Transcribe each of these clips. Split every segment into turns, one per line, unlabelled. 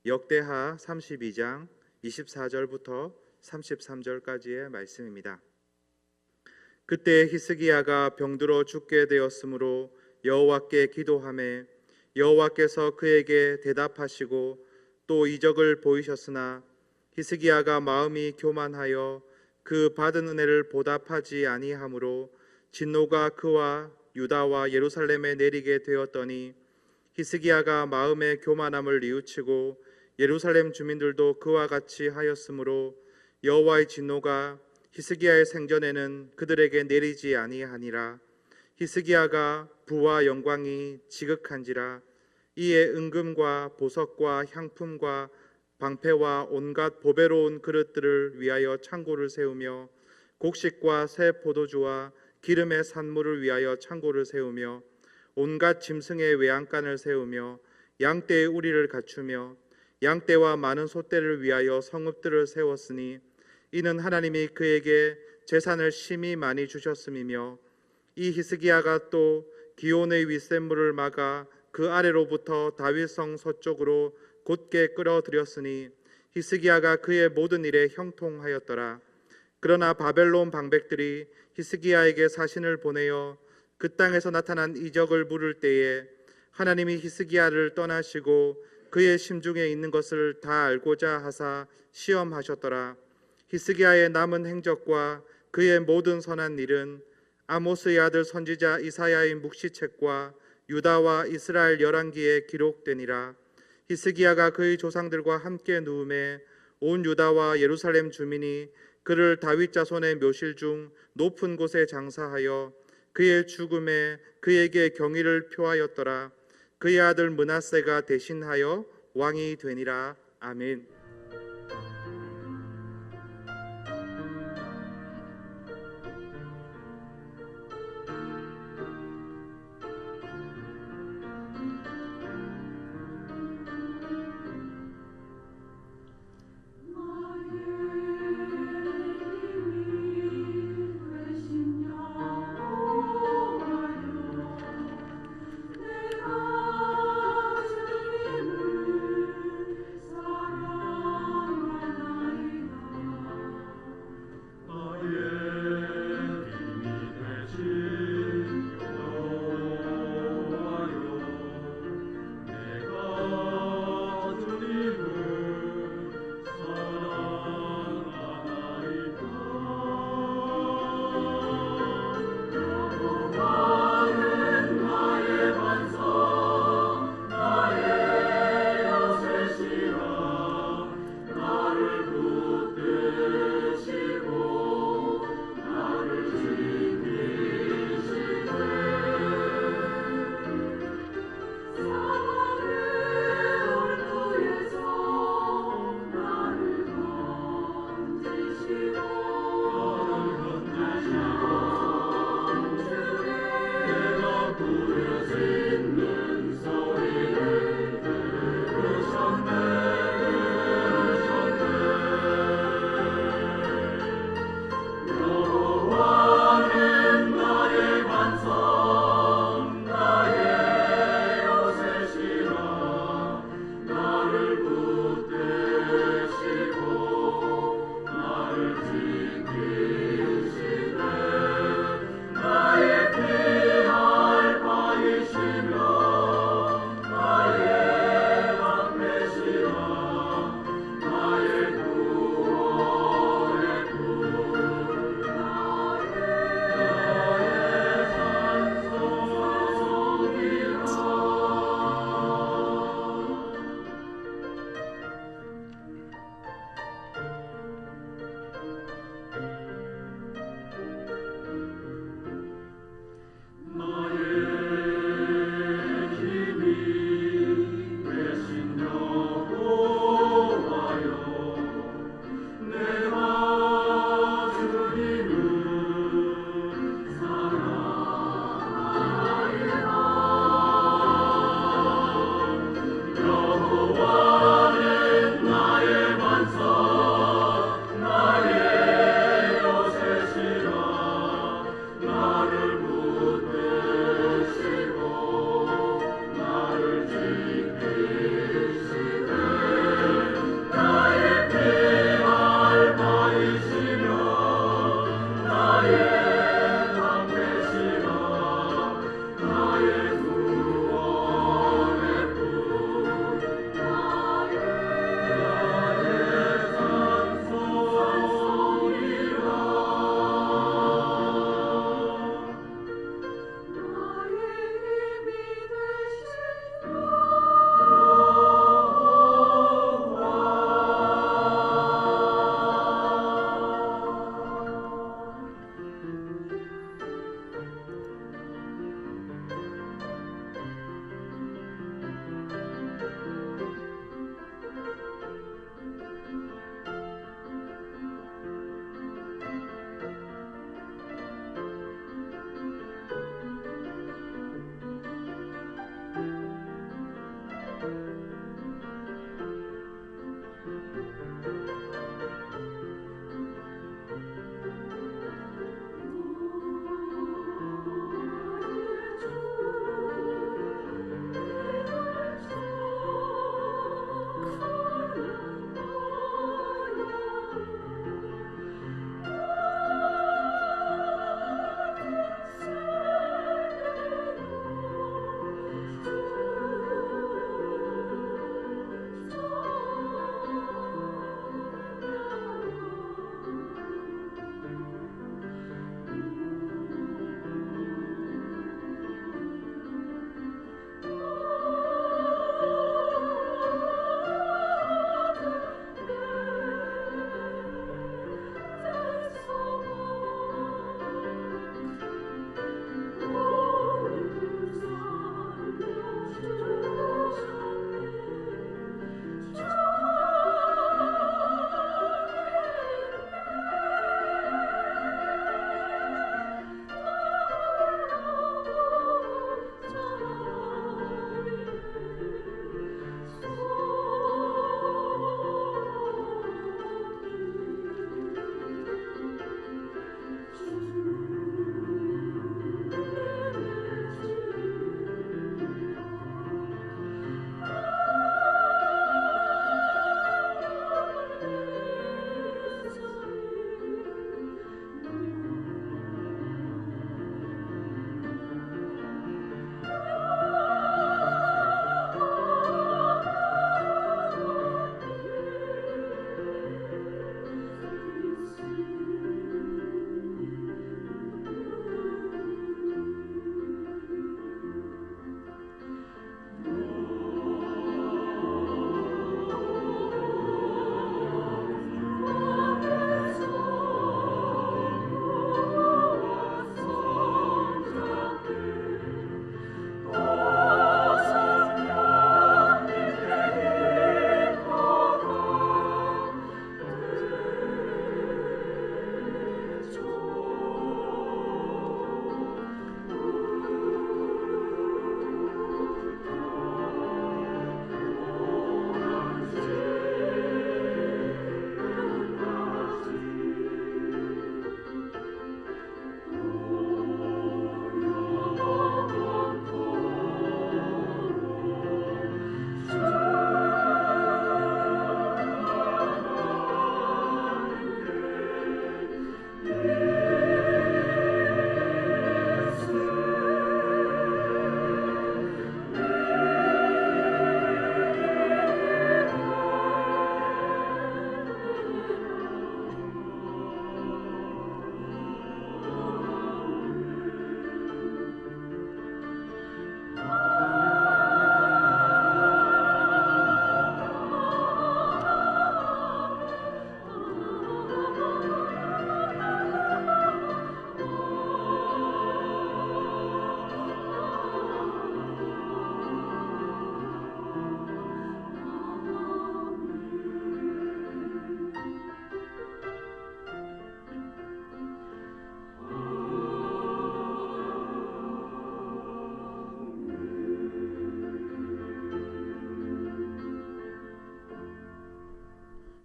역대하 32장 24절부터 33절까지의 말씀입니다. 그때 히스기야가 병들어 죽게 되었으므로 여호와께 기도하매 여호와께서 그에게 대답하시고 또 이적을 보이셨으나 히스기야가 마음이 교만하여 그 받은 은혜를 보답하지 아니하므로 진노가 그와 유다와 예루살렘에 내리게 되었더니 히스기야가 마음의 교만함을 뉘우치고 예루살렘 주민들도 그와 같이 하였으므로 여호와의 진노가 히스기야의 생전에는 그들에게 내리지 아니하니라. 히스기야가 부와 영광이 지극한지라. 이에 은금과 보석과 향품과 방패와 온갖 보배로운 그릇들을 위하여 창고를 세우며 곡식과 새 포도주와 기름의 산물을 위하여 창고를 세우며 온갖 짐승의 외양간을 세우며 양떼의 우리를 갖추며 양떼와 많은 소떼를 위하여 성읍들을 세웠으니 이는 하나님이 그에게 재산을 심히 많이 주셨음이며 이 히스기야가 또 기온의 윗샘물을 막아 그 아래로부터 다윗성 서쪽으로 곧게 끌어들였으니 히스기야가 그의 모든 일에 형통하였더라. 그러나 바벨론 방백들이 히스기야에게 사신을 보내어 그 땅에서 나타난 이적을 물을 때에 하나님이 히스기야를 떠나시고 그의 심중에 있는 것을 다 알고자 하사 시험하셨더라. 히스기야의 남은 행적과 그의 모든 선한 일은 아모스의 아들 선지자 이사야의 묵시책과 유다와 이스라엘 열왕기에 기록되니라. 히스기야가 그의 조상들과 함께 누움에 온 유다와 예루살렘 주민이 그를 다윗 자손의 묘실 중 높은 곳에 장사하여 그의 죽음에 그에게 경의를 표하였더라. 그의 아들 므낫세가 대신하여 왕이 되니라. 아멘.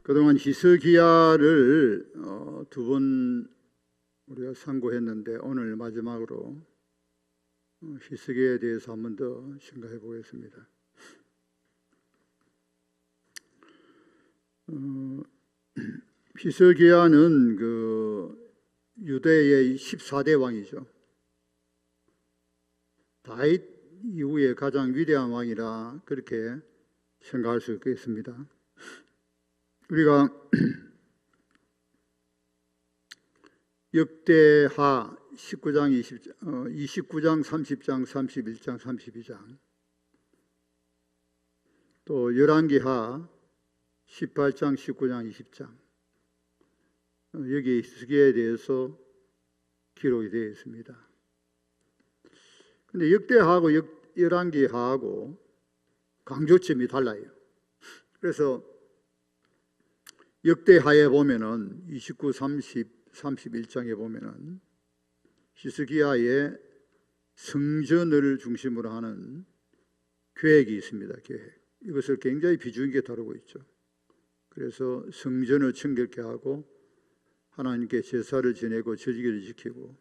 그동안 히스기야를 두 번 우리가 상고했는데 오늘 마지막으로 히스기야에 대해서 한 번 더 생각해 보겠습니다. 히스기야는 그 유대의 14대 왕이죠. 다윗 이후에 가장 위대한 왕이라 그렇게 생각할 수 있겠습니다. 우리가 역대하 19장, 29장, 30장, 31장, 32장, 또 열왕기하 18장, 19장, 20장, 여기 히스기야에 대해서 기록이 되어 있습니다. 근데 역대하하고 열왕기하하고 강조점이 달라요. 그래서 역대하에 보면은 29, 30, 31장에 보면은 히스기야의 성전을 중심으로 하는 계획이 있습니다. 계획. 이것을 굉장히 비중 있게 다루고 있죠. 그래서 성전을 청결케 하고 하나님께 제사를 지내고 절기를 지키고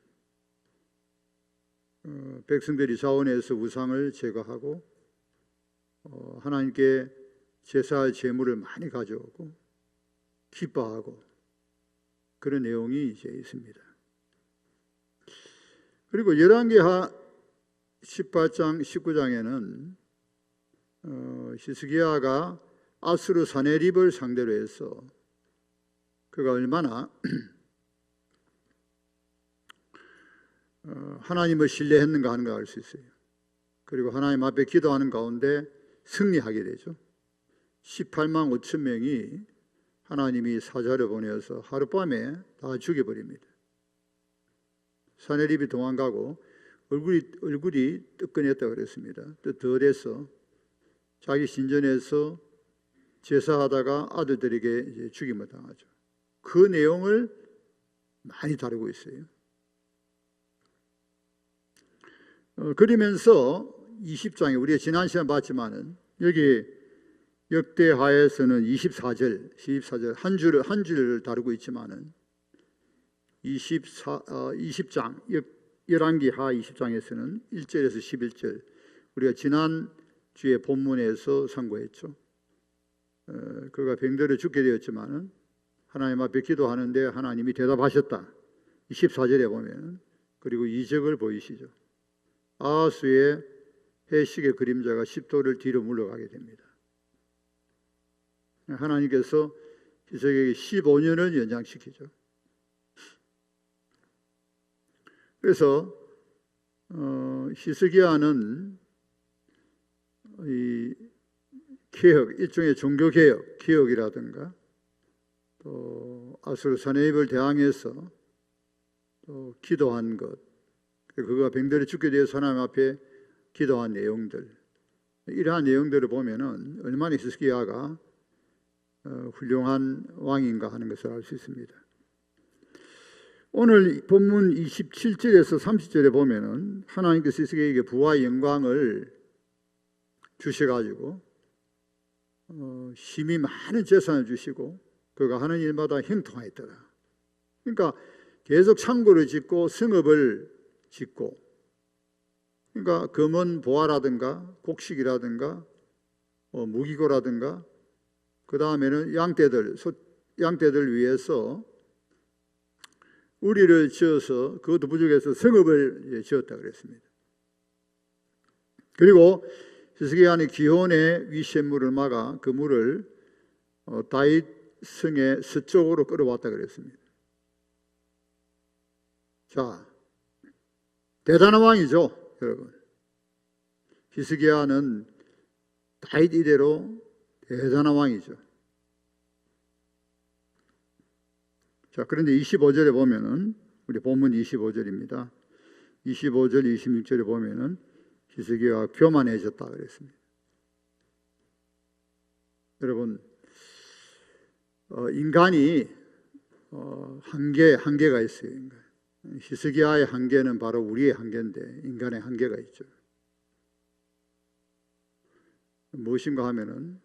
백성들이 자원해서 우상을 제거하고 하나님께 제사할 제물을 많이 가져오고 기뻐하고 그런 내용이 이제 있습니다. 그리고 열왕기하 18장, 19장에는 히스기야가 아수르 사네립을 상대로 해서 그가 얼마나 하나님을 신뢰했는가 하는 걸 알 수 있어요. 그리고 하나님 앞에 기도하는 가운데 승리하게 되죠. 18만 5천 명이 하나님이 사자를 보내어서 하룻밤에 다 죽여버립니다. 사네립이 도망가고 얼굴이 뜨끈했다고 그랬습니다. 뜨뜻해서 자기 신전에서 제사하다가 아들들에게 이제 죽임을 당하죠. 그 내용을 많이 다루고 있어요. 그러면서 20장에 우리가 지난 시간 봤지만은 여기 역대하에서는 24절 한 줄을 다루고 있지만은 20장 열왕기하 20장에서는 1절에서 11절 우리가 지난 주에 본문에서 상고했죠. 그가 병들어 죽게 되었지만은 하나님 앞에 기도하는데 하나님이 대답하셨다. 24절에 보면 그리고 이적을 보이시죠. 아하수의 해식의 그림자가 10도를 뒤로 물러가게 됩니다. 하나님께서 히스기야에게 15년을 연장시키죠. 그래서 히스기야는 이 개혁, 일종의 종교개혁, 개혁이라든가 또 아수르 사네립을 대항해서 또 기도한 것, 그가 병들어 죽게 되어서 하나님 앞에 기도한 내용들, 이러한 내용들을 보면은 얼마나 히스기야가 훌륭한 왕인가 하는 것을 알 수 있습니다. 오늘 본문 27절에서 30절에 보면은 하나님께서 히스기야에게 부와 영광을 주셔가지고 심히 많은 재산을 주시고 그가 하는 일마다 형통하였더라. 그러니까 계속 창고를 짓고 성읍을 짓고, 그러니까 금은 보화라든가 곡식이라든가 무기고라든가 그 다음에는 양떼들 위해서 우리를 지어서 그것도 부족해서 성읍을 지었다 그랬습니다. 그리고 히스기야는 기혼의 위샘물을 막아 그 물을 다윗 성의 서쪽으로 끌어왔다 그랬습니다. 자, 대단한 왕이죠, 여러분. 히스기야는 다윗 이대로 대단한 왕이죠. 자, 그런데 25절에 보면은 우리 본문 25절입니다. 25절, 26절에 보면은 히스기야가 교만해졌다 그랬습니다. 여러분, 인간이 한계가 있어요. 히스기야의 한계는 바로 우리의 한계인데 인간의 한계가 있죠. 무엇인가 하면은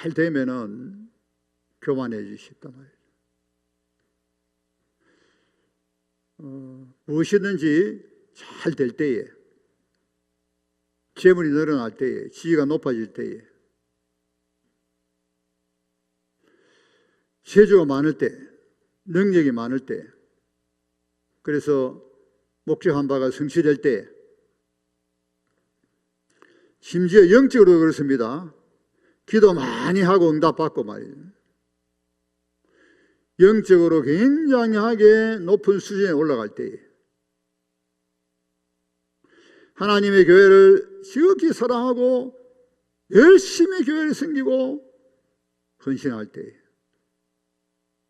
잘 되면은 교만해지셨단 말이에요. 무엇이든지 잘 될 때에, 재물이 늘어날 때에, 지위가 높아질 때에, 세주가 많을 때, 능력이 많을 때, 그래서 목적한 바가 성취될 때, 심지어 영적으로 그렇습니다. 기도 많이 하고 응답받고 말이에요. 영적으로 굉장하게 높은 수준에 올라갈 때에, 하나님의 교회를 지극히 사랑하고 열심히 교회를 섬기고 헌신할 때에,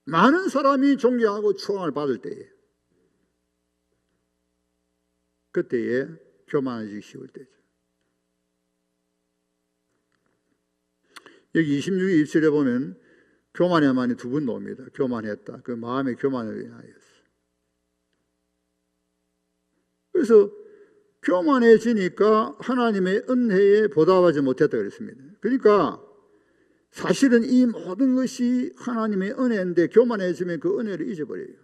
많은 사람이 존경하고 추앙을 받을 때에, 그때에 교만해지기 쉬울 때죠. 여기 26절 27절에 보면 교만해만이 두 번 나옵니다. 교만했다. 그 마음의 교만을 인하여서. 그래서 교만해지니까 하나님의 은혜에 보답하지 못했다 그랬습니다. 그러니까 사실은 이 모든 것이 하나님의 은혜인데 교만해지면 그 은혜를 잊어버려요.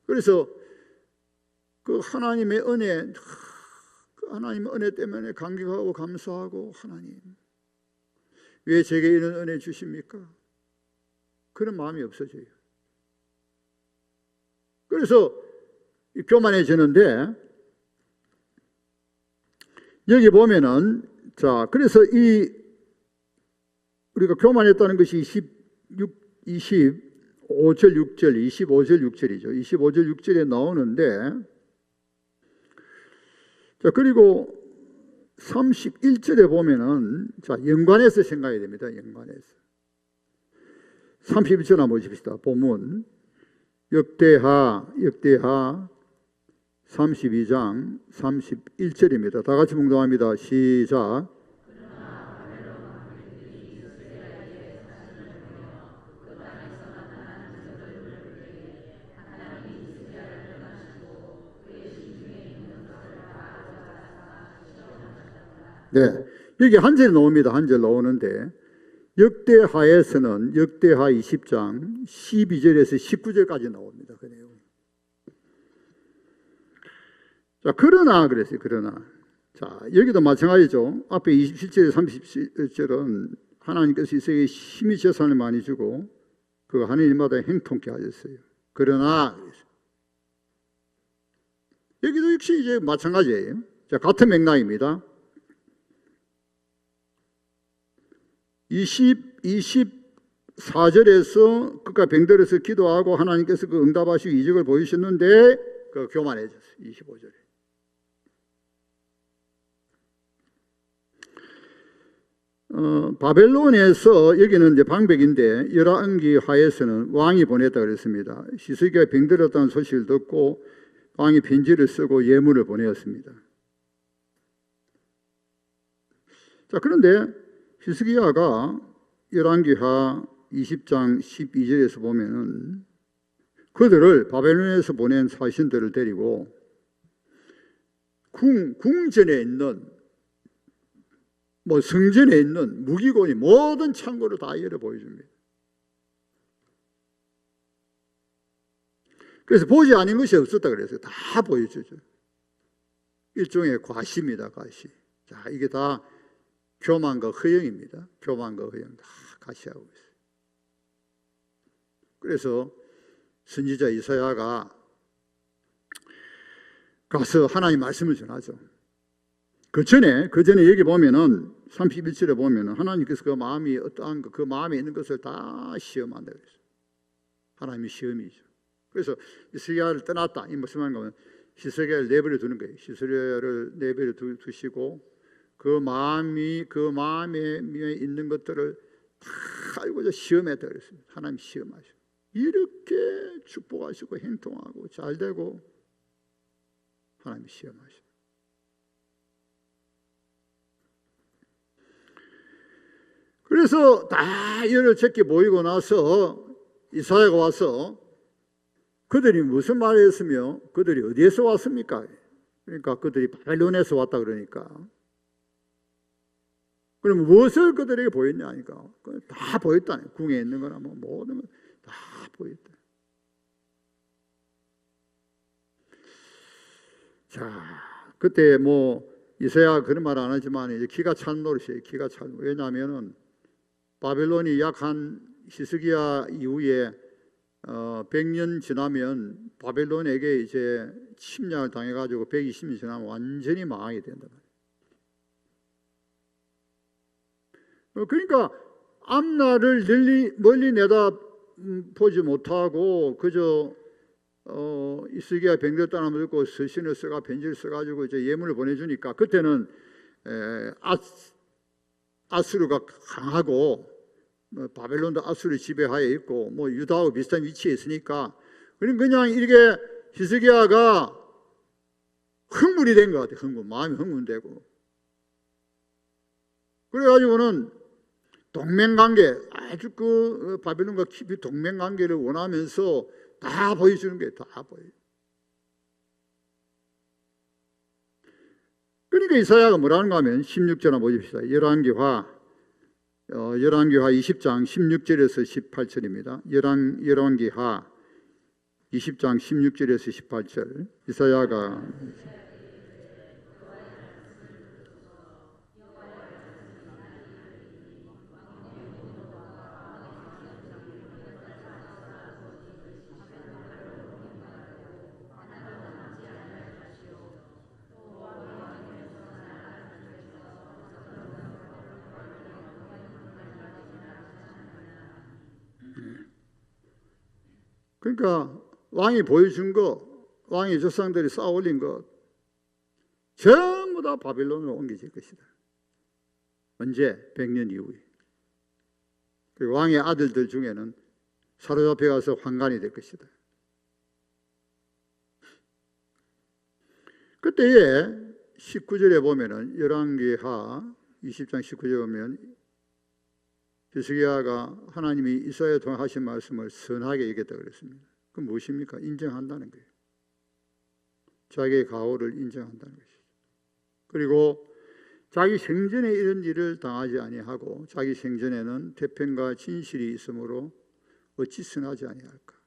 그래서 그 하나님의 은혜, 그 하나님의 은혜 때문에 감격하고 감사하고, 하나님 왜 제게 이런 은혜 주십니까? 그런 마음이 없어져요. 그래서 교만해지는데, 여기 보면은, 자, 그래서 우리가 교만했다는 것이 25절 6절, 25절 6절이죠. 25절 6절에 나오는데, 자, 그리고 31절에 보면은, 자, 연관해서 생각해야 됩니다. 연관해서. 31절 한번 보십시다. 본문. 역대하 32장 31절입니다. 다 같이 묵상합니다. 시작. 네, 여기 한 절 나옵니다. 한 절 나오는데, 역대하에서는 역대하 20장 12절에서 19절까지 나옵니다. 그 내용. 자, 그러나 그랬어요. 그러나. 자, 여기도 마찬가지죠. 앞에 27절, 37절은 하나님께서 이스라엘에 심히 재산을 많이 주고 그 하는 일마다 행통케 하셨어요. 그러나 그랬어요. 여기도 역시 이제 마찬가지예요. 자, 같은 맥락입니다. 24절에서 그가 병들어서 기도하고 하나님께서 그 응답하시고 이적을 보이셨는데 그 교만해졌어요. 25절에. 바벨론에서, 여기는 이제 방백인데, 열왕기 하에서는 왕이 보냈다 그랬습니다. 히스기야가 병들었다는 소식을 듣고 왕이 편지를 쓰고 예물을 보내었습니다. 자, 그런데 히스기야가 열왕기하 20장 12절에서 보면은 그들을 바벨론에서 보낸 사신들을 데리고 궁전에 있는, 성전에 있는 무기고의 모든 창고를 다 열어 보여줍니다. 그래서 보지 않은 것이 없었다 그랬어요. 다 보여주죠. 일종의 과시입니다. 과시. 자, 이게 다 교만과 허영입니다. 교만과 허영 다 과시하고 있어요. 그래서 선지자 이사야가 가서 하나님 말씀을 전하죠. 그 전에 여기 보면은 31절에 보면은 하나님께서 그 마음이 어떠한 것, 그 마음에 있는 것을 다 시험한다 그랬어요. 하나님의 시험이죠. 그래서 히스기야를 떠났다 이 말씀하는 거는 히스기야를 내버려 두는 거예요. 히스기야를 내버려 두시고 그 마음에 있는 것들을 다 알고자 시험했다 그랬습니다. 하나님 시험하시고 이렇게 축복하시고 행통하고 잘 되고 하나님 시험하시고. 그래서 다 열을 제게 모이고 나서 이사야가 와서 그들이 무슨 말을 했으며 그들이 어디에서 왔습니까? 그러니까 그들이 바벨론에서 왔다 그러니까 그럼 무엇을 그들에게 보였냐 하니까 다 보였다네. 궁에 있는 거나 뭐 모든 걸 다 보였다. 자, 그때 뭐 이사야 그런 말 안 하지만 이제 기가 찬 노릇이에요. 기가 찬. 왜냐하면은 바벨론이 약 한 히스기야 이후에 100년 지나면 바벨론에게 이제 침략을 당해가지고 120년 지나면 완전히 망하게 된다. 그러니까 앞날을 멀리 내다 보지 못하고 그저 히스기야 병들 떠나면 듣고 서신을 써가 편지를 써가지고 이제 예물을 보내주니까 그때는 아수르가 강하고 바벨론도 아수르 지배하에 있고 뭐 유다하고 비슷한 위치에 있으니까 그냥 이렇게 히스기야가 흥분이 된 것 같아요. 마음이 흥분되고 그래가지고는 동맹관계 아주 그 바벨론과 깊이 동맹관계를 원하면서 다 보여주는 거예요. 다 보여. 그러니까 이사야가 뭐라는가 하면 16절 한번 보십시다. 열왕기하 20장 16절에서 18절입니다. 열왕기하 20장 16절에서 18절 이사야가 그러니까 왕이 보여준 거, 왕의 조상들이 쌓아 올린 것 전부 다 바빌론으로 옮겨질 것이다. 언제? 100년 이후에. 그리고 왕의 아들들 중에는 사로잡혀 가서 환관이 될 것이다. 그때에 19절에 보면은 열왕기하 20장 19절에 보면 히스기야가 하나님이 이사야에 통해 하신 말씀을 선하게 여겼다 그랬습니다. 그 무엇입니까? 인정한다는 거예요. 자기의 가오를 인정한다는 것이죠. 그리고 자기 생전에 이런 일을 당하지 아니하고 자기 생전에는 태평과 진실이 있으므로 어찌 선하지 아니할까?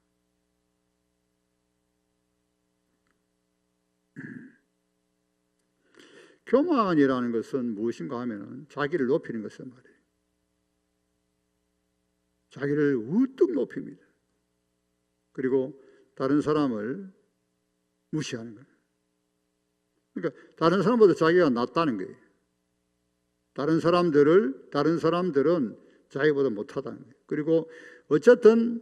교만이라는 것은 무엇인가 하면은 자기를 높이는 것을 말해요. 자기를 우뚝 높입니다. 그리고 다른 사람을 무시하는 거예요. 그러니까 다른 사람보다 자기가 낫다는 거예요. 다른 사람들은 자기보다 못하다는 거예요. 그리고 어쨌든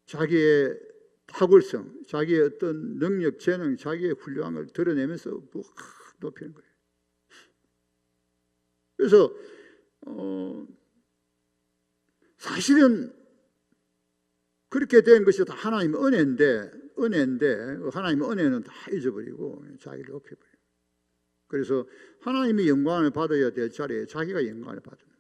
자기의 탁월성, 자기의 어떤 능력, 재능, 자기의 훌륭함을 드러내면서 높이는 거예요. 그래서 사실은 그렇게 된 것이 다 하나님의 은혜인데 하나님의 은혜는 다 잊어버리고 자기를 높여버려요. 그래서 하나님이 영광을 받아야 될 자리에 자기가 영광을 받는 거예요.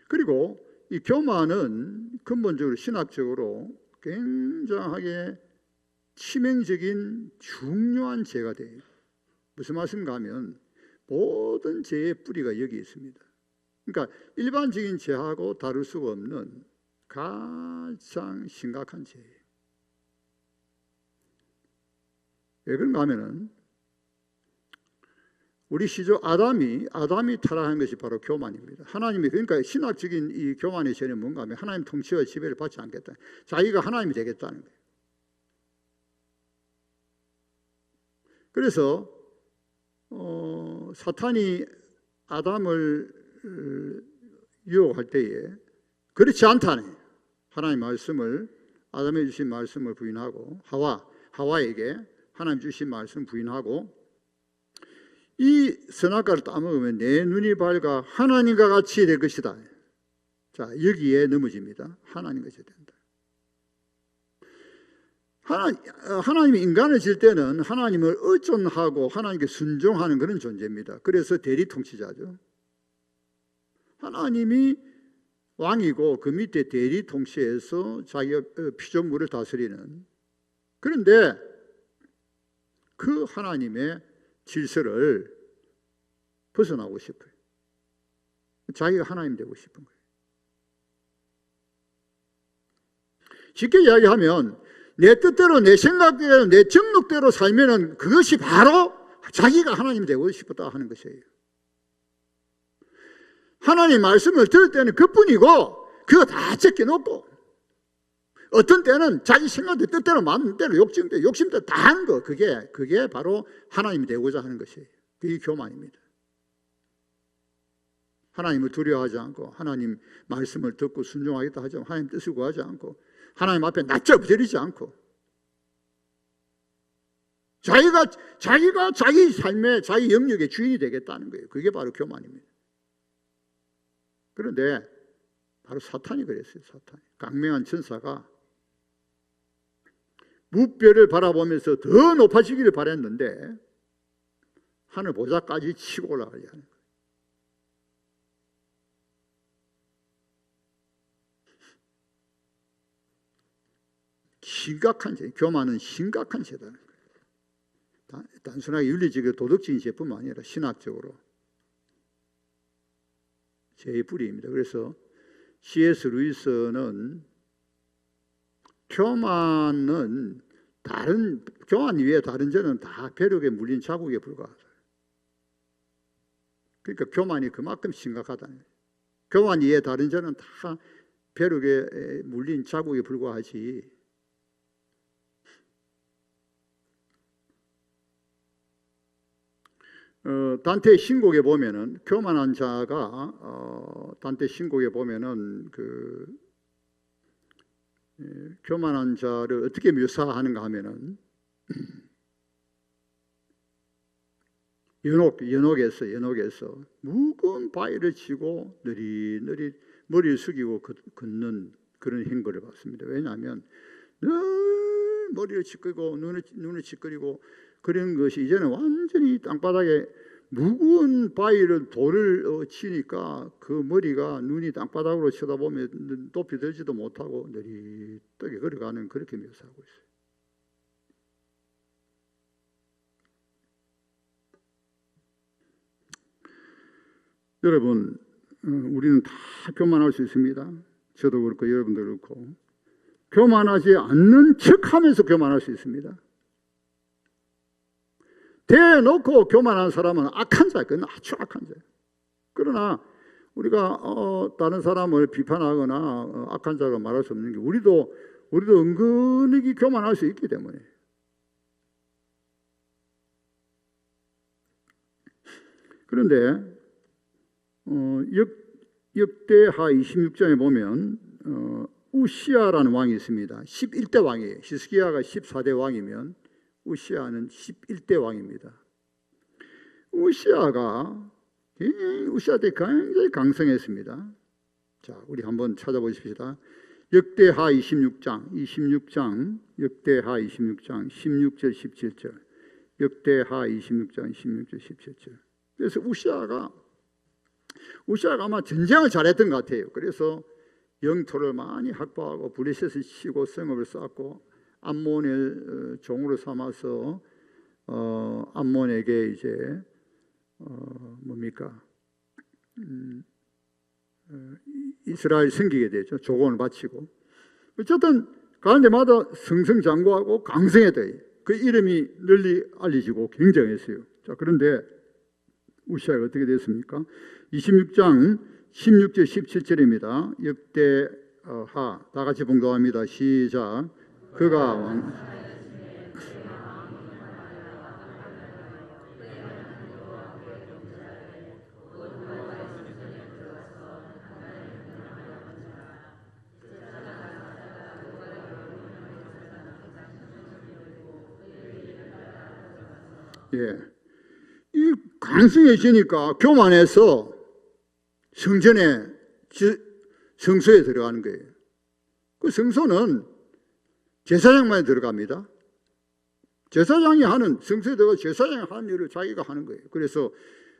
그리고 이 교만은 근본적으로 신학적으로 굉장하게 치명적인 중요한 죄가 돼요. 무슨 말씀인가 하면 모든 죄의 뿌리가 여기 있습니다. 그러니까 일반적인 죄하고 다를 수가 없는 가장 심각한 죄예요. 왜 그런가 하면은 우리 시조 아담이 타락한 것이 바로 교만입니다. 하나님이 그러니까 신학적인 이 교만의 죄는 뭔가 하면 하나님 통치와 지배를 받지 않겠다. 자기가 하나님이 되겠다는 거예요. 그래서 사탄이 아담을 유혹할 때에 그렇지 않다네. 하나님 말씀을 아담에 주신 말씀을 부인하고 하와에게 하나님 주신 말씀 부인하고 이 선악과를 따먹으면 내 눈이 밝아 하나님과 같이 될 것이다. 자, 여기에 넘어집니다. 하나님과 같이 된다. 하나님이 인간을 질 때는 하나님을 의존하고 하나님께 순종하는 그런 존재입니다. 그래서 대리 통치자죠. 하나님이 왕이고 그 밑에 대리 통치해서 자기가 피조물을 다스리는. 그런데 그 하나님의 질서를 벗어나고 싶어요. 자기가 하나님 되고 싶은 거예요. 쉽게 이야기하면 내 뜻대로, 내 생각대로, 내 정욕대로 살면은 그것이 바로 자기가 하나님 되고 싶었다 하는 것이에요. 하나님 말씀을 들을 때는 그뿐이고 그거 다 제껴놓고 어떤 때는 자기 생각대 뜻대로 마음대로 욕심대로 다 하는 거, 그게 바로 하나님이 되고자 하는 것이에요. 그게 교만입니다. 하나님을 두려워하지 않고 하나님 말씀을 듣고 순종하겠다 하지 않고 하나님 뜻을 구하지 않고 하나님 앞에 낮춰버리지 않고 자기가 자기 삶의 자기 영역의 주인이 되겠다는 거예요. 그게 바로 교만입니다. 그런데 바로 사탄이 그랬어요. 사탄이. 강명한 천사가 무뼈를 바라보면서 더 높아지기를 바랬는데 하늘 보좌까지 치고 올라가려 하는 거예요. 심각한 죄, 교만은 심각한 죄다는 거예요. 단순하게 윤리적이고 도덕적인 죄뿐만 아니라 신학적으로 죄의 뿌리입니다. 그래서 C.S. 루이스는 교만 이외에 다른 죄는 다 벼룩에 물린 자국에 불과하다. 그러니까 교만이 그만큼 심각하다는 거예요. 교만 이외에 다른 죄는 다 벼룩에 물린 자국에 불과하지. 단테 신곡에 보면은 교만한 자가 단테 신곡에 보면은 교만한 자를 어떻게 묘사하는가 하면은 연옥에서 무거운 바위를 치고 느릿느릿 머리를 숙이고 걷는 그런 행거를 봤습니다. 왜냐하면 늘 머리를 찌끄리고 눈을 찌끄리고 그런 것이 이제는 완전히 땅바닥에 무거운 바위를 돌을 치니까 그 머리가 눈이 땅바닥으로 쳐다보면 높이 들지도 못하고 느릿하게 걸어가는 그렇게 묘사하고 있어요. 여러분, 우리는 다 교만할 수 있습니다. 저도 그렇고 여러분도 그렇고 교만하지 않는 척하면서 교만할 수 있습니다. 대놓고 교만한 사람은 악한 자예요. 그건 아주 악한 자예요. 그러나 우리가 다른 사람을 비판하거나 악한 자가 말할 수 없는 게 우리도 은근히 교만할 수 있기 때문에. 그런데 역대하 26장에 보면 우시아라는 왕이 있습니다. 11대 왕이에요. 히스기야가 14대 왕이면 우시아는 11대 왕입니다. 우시아 때 굉장히 강성했습니다. 자, 우리 한번 찾아보십시다. 역대하 26장, 역대하 26장 16절 17절. 역대하 26장 16절 17절. 그래서 우시아가 아마 전쟁을 잘했던 것 같아요. 그래서 영토를 많이 확보하고 블레셋을 치고 성읍을 쌓고 암몬을 종으로 삼아서 암몬에게 이제 이스라엘 섬기게 되죠. 조공을 바치고 어쨌든 가운데마다 승승장구하고 강성했대요. 그 이름이 널리 알려지고 굉장했어요. 자, 그런데 우시아가 어떻게 됐습니까? 26장 16절 17절입니다. 역대하 다 같이 봉독합니다. 시작. 그가 왕 이 강성해지니까 교만해서 성소에 들어가는 거예요. 그 성소는 제사장만 들어갑니다. 제사장이 하는 성소에 들어가 제사장이 하는 일을 자기가 하는 거예요. 그래서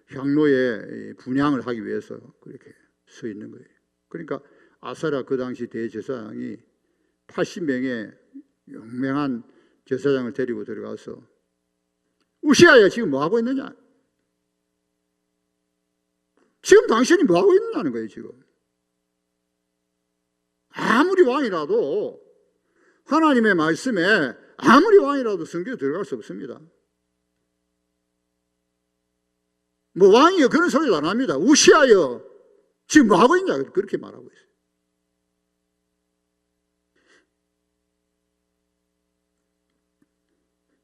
향로에 분향을 하기 위해서 그렇게 서 있는 거예요. 그러니까 아사랴 그 당시 대제사장이 80명의 용맹한 제사장을 데리고 들어가서 우시아야 지금 뭐 하고 있느냐? 지금 당신이 뭐 하고 있느냐는 거예요. 지금 아무리 왕이라도 하나님의 말씀에 아무리 왕이라도 성경에 들어갈 수 없습니다. 뭐 왕이여 그런 소리도 안 합니다. 우시아여 지금 뭐 하고 있냐 그렇게 말하고 있어요.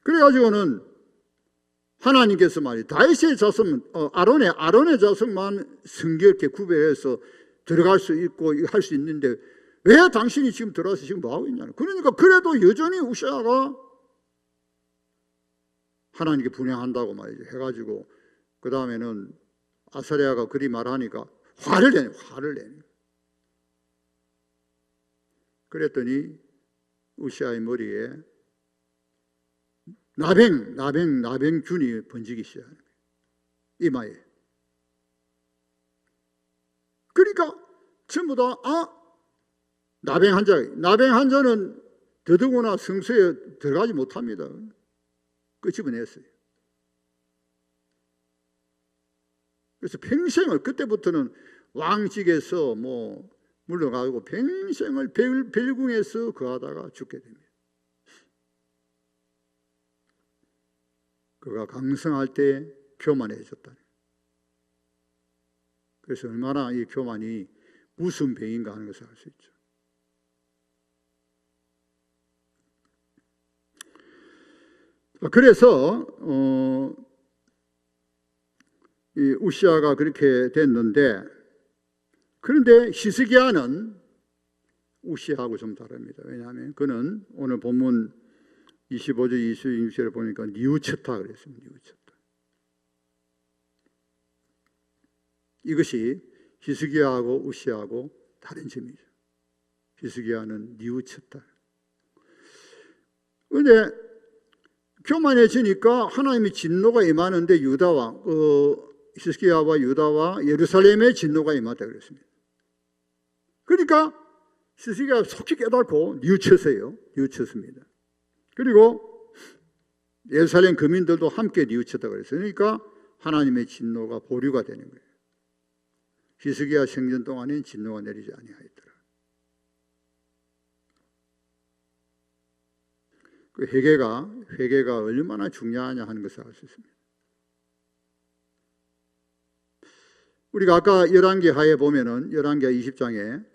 그래가지고는 하나님께서 말이 다윗의 자손, 아론의 자손만 성결케 구별해서 들어갈 수 있고 할 수 있는데 왜 당신이 지금 들어와서 지금 뭐 하고 있냐는. 그러니까 그래도 여전히 우시아가 하나님께 분향한다고 말이죠. 해가지고 그 다음에는 아사랴가 그리 말하니까 화를 내요. 그랬더니 우시아의 머리에 나병균이 번지기 시작하는 거예요. 이마에. 그러니까 전부 다 나병 환자는 더더구나 성소에 들어가지 못합니다. 끄집어냈어요. 그래서 평생을 그때부터는 왕직에서 물러가고 평생을 별궁에서 거하다가 죽게 됩니다. 그가 강성할 때 교만해졌다. 그래서 얼마나 이 교만이 무슨 병인가 하는 것을 알 수 있죠. 그래서 이 우시아가 그렇게 됐는데, 그런데 히스기야는 우시아하고 좀 다릅니다. 왜냐하면 그는 오늘 본문 25절 26절에 보니까 뉘우쳤다 그랬습니다. 뉘우쳤다. 이것이 히스기야하고 우시아하고 다른 점이죠. 히스기야는 뉘우쳤다. 그런데 교만해지니까 하나님의 진노가 임하는데 유다와 히스기야와 유다와 예루살렘의 진노가 임하다 그랬습니다. 그러니까 히스기야가 속히 깨닫고 뉘우쳤습니다. 그리고 예루살렘 거민들도 함께 뉘우쳤다 그랬어요. 그러니까 하나님의 진노가 보류가 되는 거예요. 히스기야 생전 동안엔 진노가 내리지 아니하였더라. 그 회개가 얼마나 중요하냐 하는 것을 알 수 있습니다. 우리가 아까 열왕기 하에 보면은 열왕기 20장에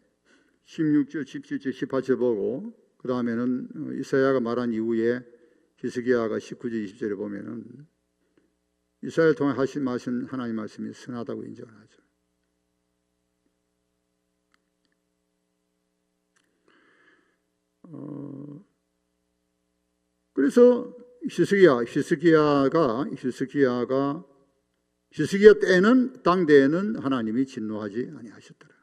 16절, 17절, 18절 보고 그 다음에는 이사야가 말한 이후에 히스기야가 19절, 20절에 보면은 이사야를 통해 하신 말씀, 하나님 말씀이 선하다고 인정을 하죠. 그래서 히스기야 때는 당대에는 하나님이 진노하지 아니하셨더라.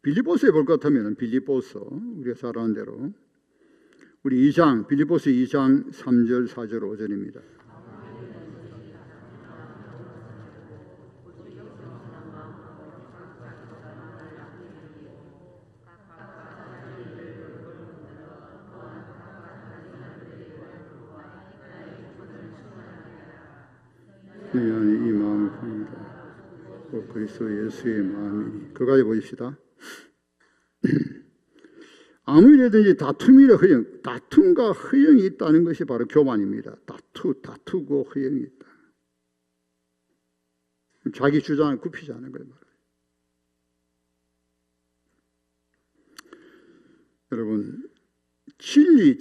빌립보서에 볼 것 같으면 빌립보서 우리가 잘 아는 대로 우리 빌립보서 2장 3절 4절 5절입니다. 이 마음을 파니까 그리스도 예수의 마음이니. 그까지 보십시다. 아무 일이든지 다툼과 허영이 있다는 것이 바로 교만입니다. 다투고 허영이 있다. 자기 주장을 굽히지 않은 거예요. 여러분, 진리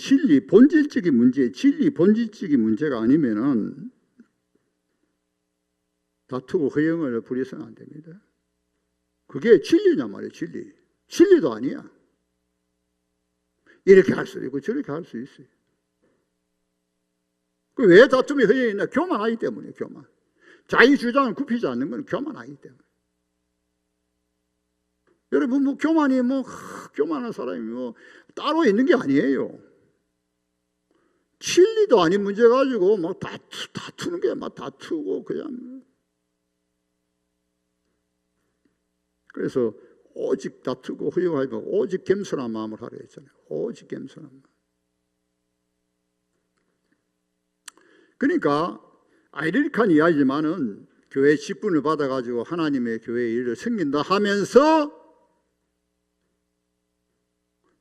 본질적인 문제가 아니면은 다투고 허영을 부려서는 안 됩니다. 그게 진리냐 말이에요. 진리도 아니야. 이렇게 할 수도 있고 저렇게 할 수 있어요. 왜 다툼이 허영이 있나? 교만하기 때문에. 교만. 자기 주장을 굽히지 않는 건 교만하기 때문에. 여러분 교만한 사람이 따로 있는 게 아니에요. 진리도 아닌 문제 가지고 다투는 게 다투고 그냥. 그래서 오직 다투고 허용하지 말고 오직 겸손한 마음을 하려 했잖아요. 오직 겸손한 마음. 그러니까 아이러니한 이야기지만은 교회 직분을 받아가지고 하나님의 교회의 일을 섬긴다 하면서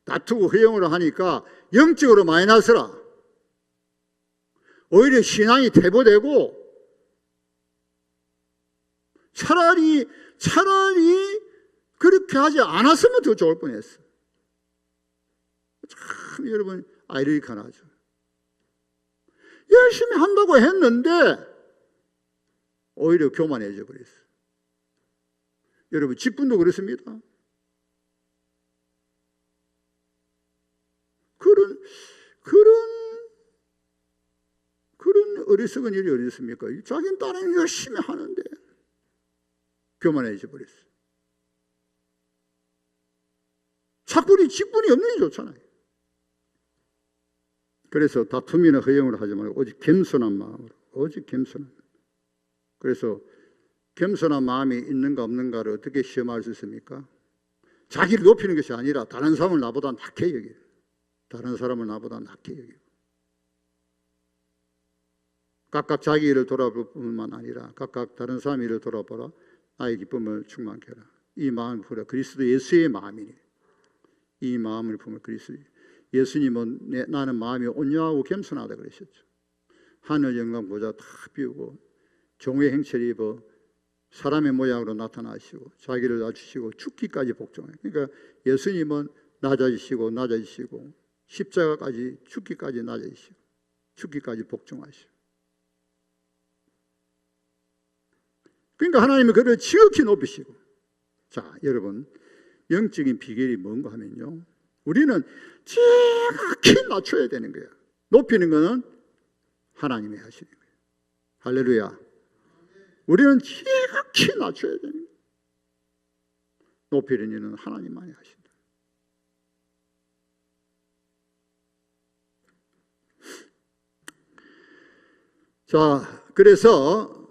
다투고 허용을 하니까 영적으로 마이너스라. 오히려 신앙이 퇴보되고 차라리 그렇게 하지 않았으면 더 좋을 뻔했어. 참 여러분 아이러니하죠. 열심히 한다고 했는데 오히려 교만해져 버렸어. 여러분 직분도 그렇습니다. 그런 어리석은 일이 어디 있습니까? 자기는 다른 열심히 하는데 교만해져 버렸어. 차라리 직분이 없는 게 좋잖아요. 그래서 다툼이나 허용을 하지 말고 오직 겸손한 마음으로, 오직 겸손한. 그래서 겸손한 마음이 있는가 없는가를 어떻게 시험할 수 있습니까? 자기를 높이는 것이 아니라 다른 사람을 나보다 낮게 여기고, 다른 사람을 나보다 낮게 여기고, 각각 자기 일을 돌아볼 뿐만 아니라 각각 다른 사람 일을 돌아보라. 나의 기쁨을 충만케 하라. 이 마음을 보라. 그리스도 예수의 마음이니. 이 마음을 보면 그리스도 예수님은 나는 마음이 온유하고 겸손하다 그러셨죠. 하늘 영광 보좌 다 비우고 종의 행체를 입어 사람의 모양으로 나타나시고 자기를 낮추시고 죽기까지 복종해요. 그러니까 예수님은 낮아지시고 십자가까지 죽기까지 낮아지시고 죽기까지 복종하시고. 그러니까 하나님은 그를 지극히 높이시고. 자, 여러분 영적인 비결이 뭔가 하면요, 우리는 지극히 낮춰야 되는 거예요. 높이는 거는 하나님이 하시는 거예요. 할렐루야. 우리는 지극히 낮춰야 되는 거예요. 높이는 일은 하나님만이 하신다. 자, 그래서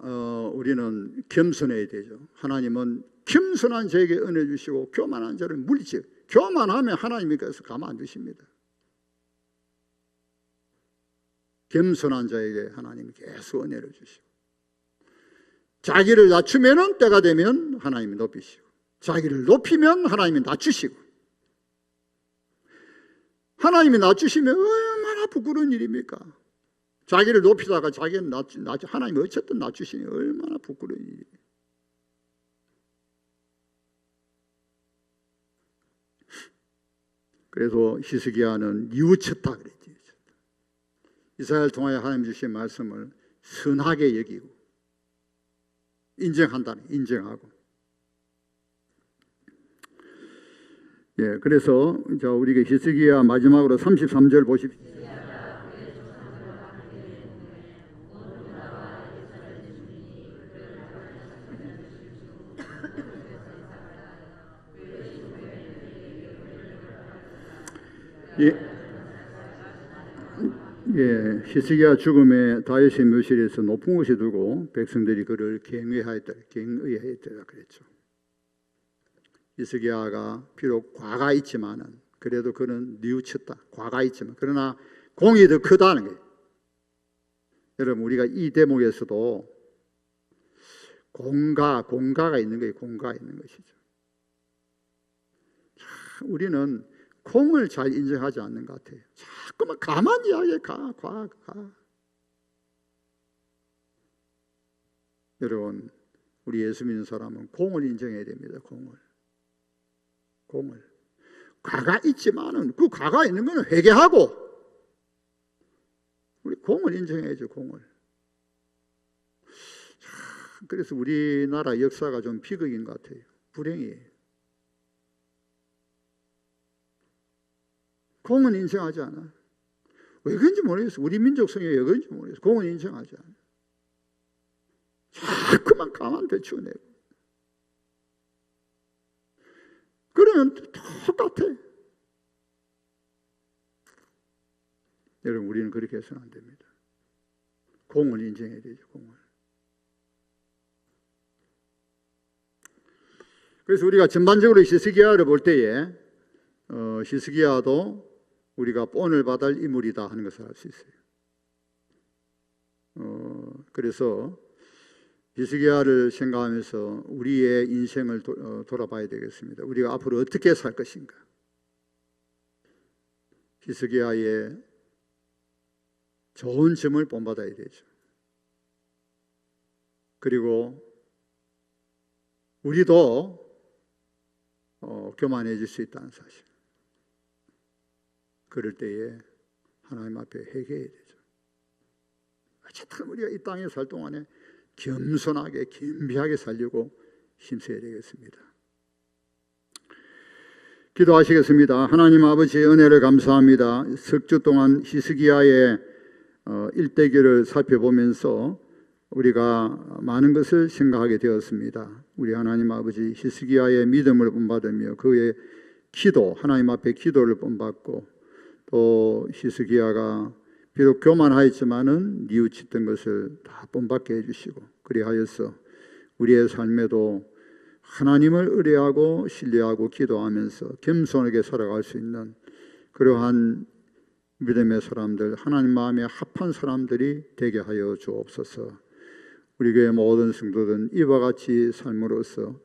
우리는 겸손해야 되죠. 하나님은 겸손한 자에게 은혜 주시고 교만한 자를 물리치고, 교만하면 하나님께서 가만 안 두십니다. 겸손한 자에게 하나님이 계속 은혜를 주시고, 자기를 낮추면 때가 되면 하나님이 높이시고, 자기를 높이면 하나님이 낮추시고. 하나님이 낮추시면 얼마나 부끄러운 일입니까? 자기를 높이다가 자기는 하나님이 어쨌든 낮추시니 얼마나 부끄러운 일이에요. 그래서 히스기야는 뉘우쳤다 그랬죠. 이스라엘 통하여 하나님 주신 말씀을 선하게 여기고 인정하고. 예, 그래서 우리가 히스기야 마지막으로 33절 보십시오. 히스기야 죽음에 다윗의 묘실에서 높은 곳에 두고 백성들이 그를 경외하였다 그랬죠. 히스기야가 비록 과가 있지만은 그래도 그는 뉘우쳤다. 과가 있지만 그러나 공이 더 크다는 거예요. 여러분 우리가 이 대목에서도 공가가 있는 거예요. 공가가 있는 것이죠. 우리는 공을 잘 인정하지 않는 것 같아요. 자꾸만 가만히 이야기해. 가. 여러분 우리 예수 믿는 사람은 공을 인정해야 됩니다. 공을. 과가 있지만은 그 과가 있는 거는 회개하고 우리 공을 인정해야죠. 공을. 그래서 우리나라 역사가 좀 비극인 것 같아요. 불행이에요. 공은 인정하지 않아. 왜 그런지 모르겠어. 우리 민족 성향이 왜 그런지 모르겠어. 공은 인정하지 않아. 자꾸만 가만 대추내고. 그러면 똑같아. 여러분 우리는 그렇게 해서는 안 됩니다. 공을 인정해야 되죠. 공을. 그래서 우리가 전반적으로 히스기야를 볼 때에 히스기야도 우리가 본을 받을 인물이다 하는 것을 알 수 있어요. 그래서 히스기야를 생각하면서 우리의 인생을 돌아봐야 되겠습니다. 우리가 앞으로 어떻게 살 것인가. 히스기야의 좋은 점을 본받아야 되죠. 그리고 우리도 교만해질 수 있다는 사실. 그럴 때에 하나님 앞에 회개해야 되죠. 어쨌든 우리가 이 땅에 살 동안에 겸손하게 겸비하게 살려고 힘써야 되겠습니다. 기도하시겠습니다. 하나님 아버지의 은혜를 감사합니다. 석 주 동안 히스기야의 일대기를 살펴보면서 우리가 많은 것을 생각하게 되었습니다. 우리 하나님 아버지 히스기야의 믿음을 본받으며 그의 기도, 하나님 앞에 기도를 본받고 또 히스기야가 비록 교만하였지만은 뉘우치던 것을 다 본받게 해주시고 그리하여서 우리의 삶에도 하나님을 의뢰하고 신뢰하고 기도하면서 겸손하게 살아갈 수 있는 그러한 믿음의 사람들, 하나님 마음에 합한 사람들이 되게 하여 주옵소서. 우리 교회 모든 성도들은 이와 같이 삶으로써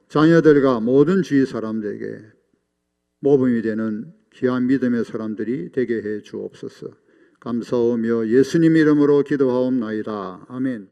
자녀들과 모든 주위 사람들에게 모범이 되는 귀한 믿음의 사람들이 되게 해 주옵소서. 감사하며 예수님 이름으로 기도하옵나이다. 아멘.